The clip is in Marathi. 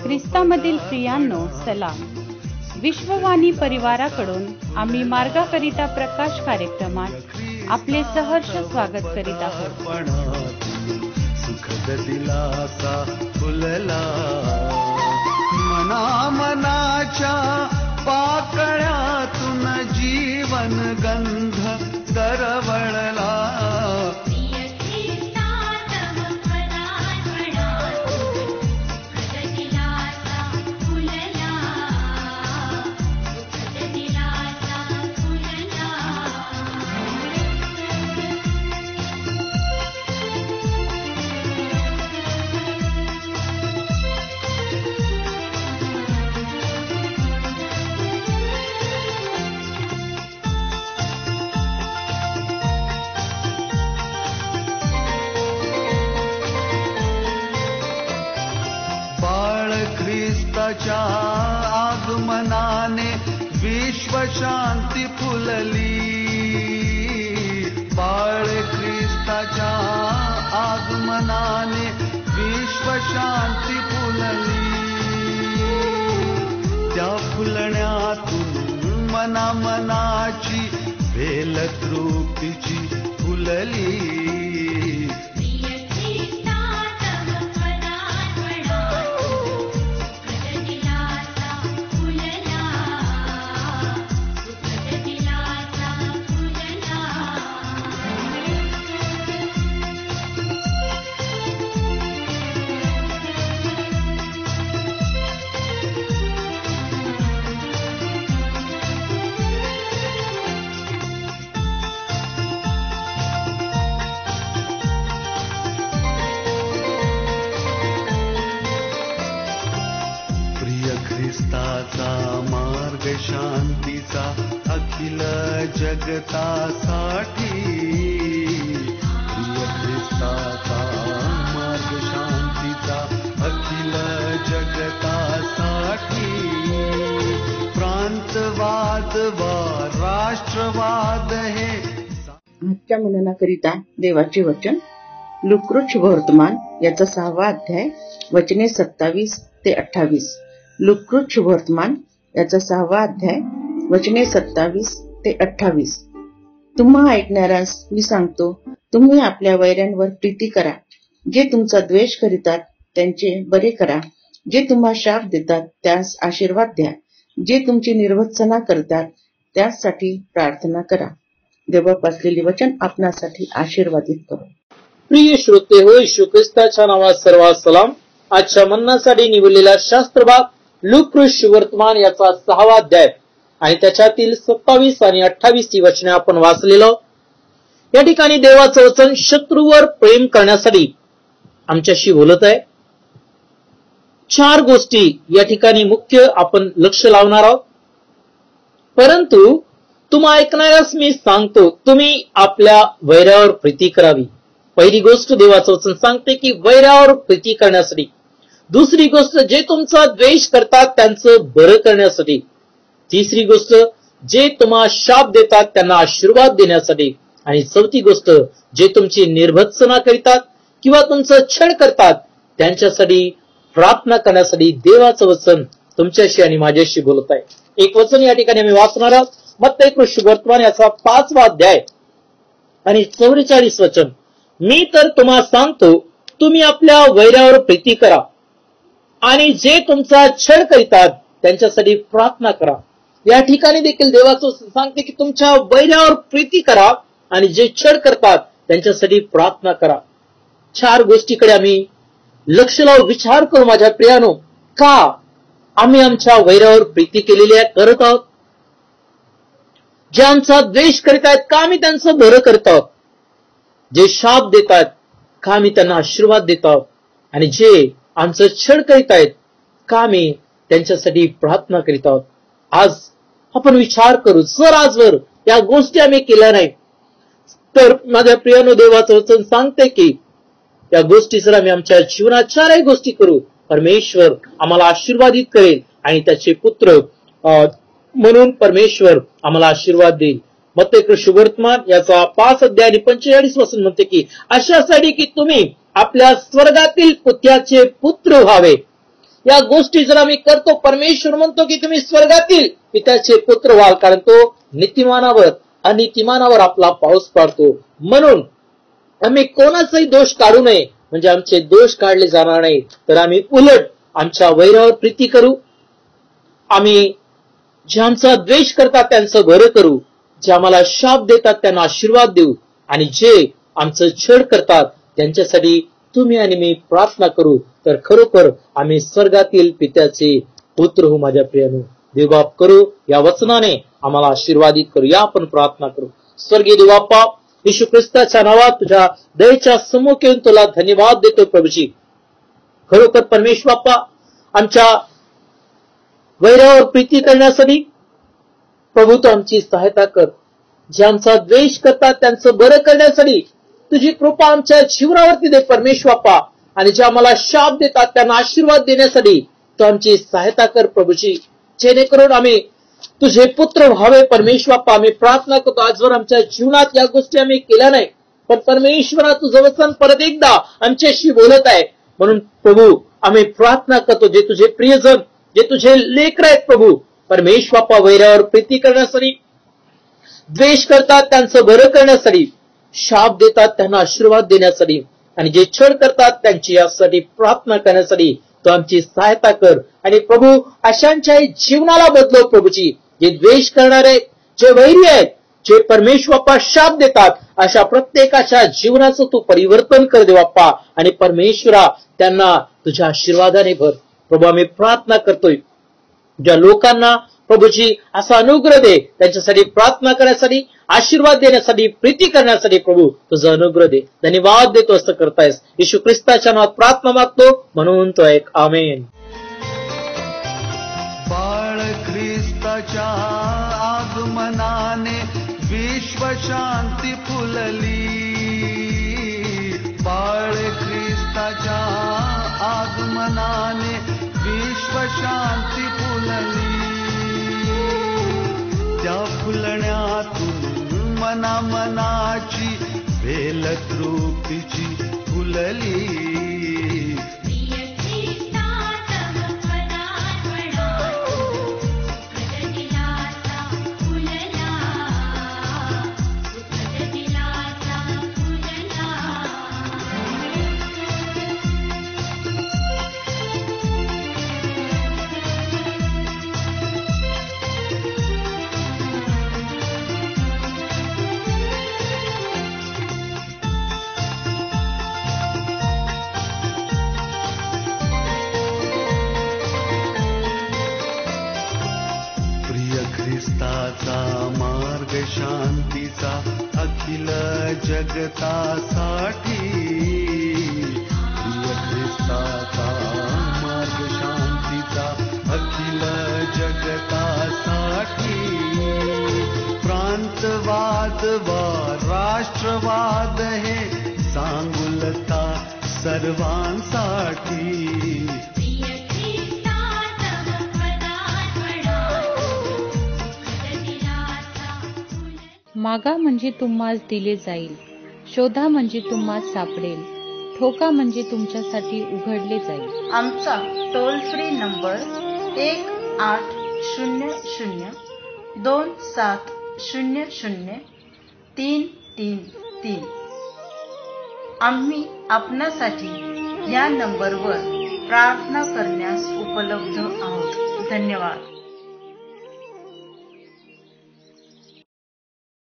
ख्रिस्तामधील प्रियांनो, सलाम. विश्ववाणी परिवाराकडून आम्ही मार्गाकरिता प्रकाश कार्यक्रमात आपले सहर्ष स्वागत करीत आहोत. सुखद दिलासा फुलला मनाच्या पाकळ्यातून जीवन गंध दरवळला. ख्रिस्ताच्या आगमनाने विश्व शांती फुलली. बाळ ख्रिस्ताच्या आगमनाने विश्व शांती फुलली. त्या फुलण्यातून मनाची वेल तृप्तीची फुलली. ख्रिस्ताचा मार्ग शांतीचा अखिल जगतासाठी. प्रिय ख्रिस्ताचा मार्ग शांतीचा अखिल जगतासाठी. प्रांतवाद व राष्ट्रवाद हे. आजच्या मननाकरिता देवाचे वचन लुक्रू शुभवर्तमान याचा 6वा अध्याय वचने 27 ते 28. लुक्रू शुभवर्तमान याचा 6वा अध्याय वचने 27 ते 28. तुम्हा ऐकणाऱ्यास मी सांगतो, तुम्ही आपल्या वैऱ्यांवर प्रीती करा. जे तुमचा द्वेष करीतात त्यांचे बरे करा. जे तुम्हा शाप देतात त्यास आशीर्वाद द्या. जे तुमची निर्वत्सना करतात त्यासाठी प्रार्थना करा. देवाप असलेले वचन आपणासाठी आशीर्वादित करो. प्रिय श्रोते हो, येशू ख्रिस्ताच्या नावात सर्वात सलाम. आजच्या मननासाठी निवडलेला शास्त्रभाग लुक्रू शुभवर्तमान याचा 6वा अध्याय आणि त्याच्यातील 27 आणि 28 ही वचने आपण वाचलेलो. या ठिकाणी देवाचं वचन शत्रूवर प्रेम करण्यासाठी आमच्याशी बोलत आहे. 4 गोष्टी या ठिकाणी मुख्य आपण लक्ष लावणार आहोत. परंतु तुम्हा ऐकणाऱ्यास मी सांगतो, तुम्ही आपल्या वैरावर प्रीती करावी. पहिली गोष्ट देवाचं वचन सांगते की वैरावर प्रीती करण्यासाठी. दुसरी गोष्ट, जे तुमचा द्वेष करतात त्यांचं बरं करण्यासाठी. तिसरी गोष्ट, जे तुम्हाला शाप देतात त्यांना आशीर्वाद देण्यासाठी. आणि चौथी गोष्ट, जे तुमची निर्भत्सना करीतात किंवा तुमचं छळ करतात त्यांच्यासाठी प्रार्थना करण्यासाठी देवाचं वचन तुमच्याशी आणि माझ्याशी बोलत आहे. एक वचन या ठिकाणी आम्ही वाचणार आहोत. मत्ती शुभवर्तमान याचा 5वा अध्याय आणि 44 वचन. मी तर तुम्हाला सांगतो, तुम्ही आपल्या वैरावर प्रीती करा आणि जे तुमचा छळ करीतात त्यांच्यासाठी प्रार्थना करा. या ठिकाणी देखील देवाचं सांगते की तुमच्या वैरावर प्रीती करा आणि जे छळ करतात त्यांच्यासाठी प्रार्थना करा. 4 गोष्टीकडे आम्ही लक्ष लावून विचार करू माझ्या प्रियानो. का आम्ही आमच्या वैरावर प्रीती केलेली आहे, करत आहोत? जे आमचा द्वेष करीत आहेत का आम्ही त्यांचं बरं करत आहोत? जे शाप देतात का आम्ही त्यांना आशीर्वाद देत आहोत? आणि जे आमचं छळ करीत आहेत का आम्ही त्यांच्यासाठी प्रार्थना करीत आहोत? आज आपण विचार करू. जर आजवर या गोष्टी आम्ही केल्या नाही तर माझ्या प्रियानो, देवाचं वचन सांगते की या गोष्टी जर आम्ही आमच्या जीवनात 4 गोष्टी करू, परमेश्वर आम्हाला आशीर्वादित करेल आणि त्याचे पुत्र म्हणून परमेश्वर आम्हाला आशीर्वाद देईल. मत्ती शुभवर्तमान याचा 5 अध्याय आणि 45 वचन म्हणते की अशासाठी की तुम्ही आपल्या स्वर्गातील पुत्याचे पुत्र व्हावे. या गोष्टी जर आम्ही करतो, परमेश्वर म्हणतो की तुम्ही स्वर्गातील पित्याचे पुत्र व्हाल, कारण तो नीतिमानावर अनितिमानावर आपला पाऊस पाडतो. म्हणून आम्ही कोणाचाही दोष काढू नये, म्हणजे आमचे दोष काढले जाणार नाही, तर आम्ही उलट आमच्या वैरावर प्रीती करू. आम्ही जे आमचा द्वेष करतात त्यांचं बरं करू, जे आम्हाला शाप देतात त्यांना आशीर्वाद देऊ, आणि जे आमचं छळ करतात त्यांच्यासाठी तुम्ही आणि मी प्रार्थना करू. तर खरोखर आम्ही स्वर्गातील पित्याचे पुत्र होऊ. माझ्या प्रियानो, देवबाप करू या वचनाने आम्हाला आशीर्वादित करू. या आपण प्रार्थना करू. स्वर्गीय देवबापा, येशू ख्रिस्ताच्या नावात तुझ्या दयेच्या सम्मुख येऊन तुला धन्यवाद देतो प्रभूजी. खरोखर परमेश्वर बाप्पा, आमच्या वैरावर प्रीती करण्यासाठी प्रभू तू आमची सहायता कर. जे आमचा द्वेष करतात त्यांचं बरं करण्यासाठी तुझी कृपा आमच्या जीवनावरती दे परमेश्वर बाप्पा. आणि जे आम्हाला शाप देतात त्यांना आशीर्वाद देण्यासाठी तू आमची सहायता कर प्रभूजी, जेणेकरून आम्ही तुझे पुत्र व्हावे परमेश्वर बाप्पा. आम्ही प्रार्थना करतो, आजवर आमच्या जीवनात या गोष्टी आम्ही केल्या नाही, पण परमेश्वरा तुझं वचन परत एकदा आमच्याशी बोलत आहे. म्हणून प्रभू आम्ही प्रार्थना करतो, जे तुझे प्रियजन, जे तुझे लेकर आहेत प्रभू परमेश्वर बाप्पा, वैरावर प्रीती करण्यासाठी, द्वेष करतात त्यांचं बरं करण्यासाठी, शाप देतात त्यांना आशीर्वाद देण्यासाठी, आणि जे छळ करतात त्यांची यासाठी प्रार्थना करण्यासाठी तो आमची सहायता कर. आणि प्रभू अशांच्या जीवनाला बदलव प्रभूजी. जे द्वेष करणारे, जे वैरी आहेत, जे परमेश्वर बाप्पा शाप देतात, अशा प्रत्येकाच्या जीवनाचं तू परिवर्तन कर दे बाप्पा. आणि परमेश्वरा त्यांना तुझ्या आशीर्वादाने भर. प्रभू आम्ही प्रार्थना करतोय, ज्या लोकांना प्रभूजी असा अनुग्रह दे, त्यांच्यासाठी प्रार्थना करण्यासाठी, आशीर्वाद देण्यासाठी, प्रीती करण्यासाठी प्रभू तुझा अनुग्रह दे. धन्यवाद देतो असं करतायस. येशू ख्रिस्ताच्या नावात प्रार्थना मागतो, म्हणून तो एक आमेन. बाळ ख्रिस्ताच्या आगमनाने विश्व शांती फुलली. बाळ ख्रिस्ताच्या आगमनाने विश्व शांती फुलली. त्या फुलण्यातून मनाची वेल तृप्तीची फुलली. ख्रिस्ताचा मार्ग शांतीचा अखिल जगतासाठी. प्रिय ख्रिस्ताचा मार्ग शांतीचा अखिल जगतासाठी. प्रांतवाद व राष्ट्रवाद हे सांगुलता सर्वांसाठी. मागा म्हणजे तुम्हास दिले जाईल, शोधा म्हणजे तुम्हास सापडेल, ठोका म्हणजे तुमच्यासाठी उघडले जाईल. आमचा टोल फ्री नंबर 1-800-2700-333. आम्ही आपणासाठी या नंबरवर प्रार्थना करण्यास उपलब्ध आहोत. धन्यवाद.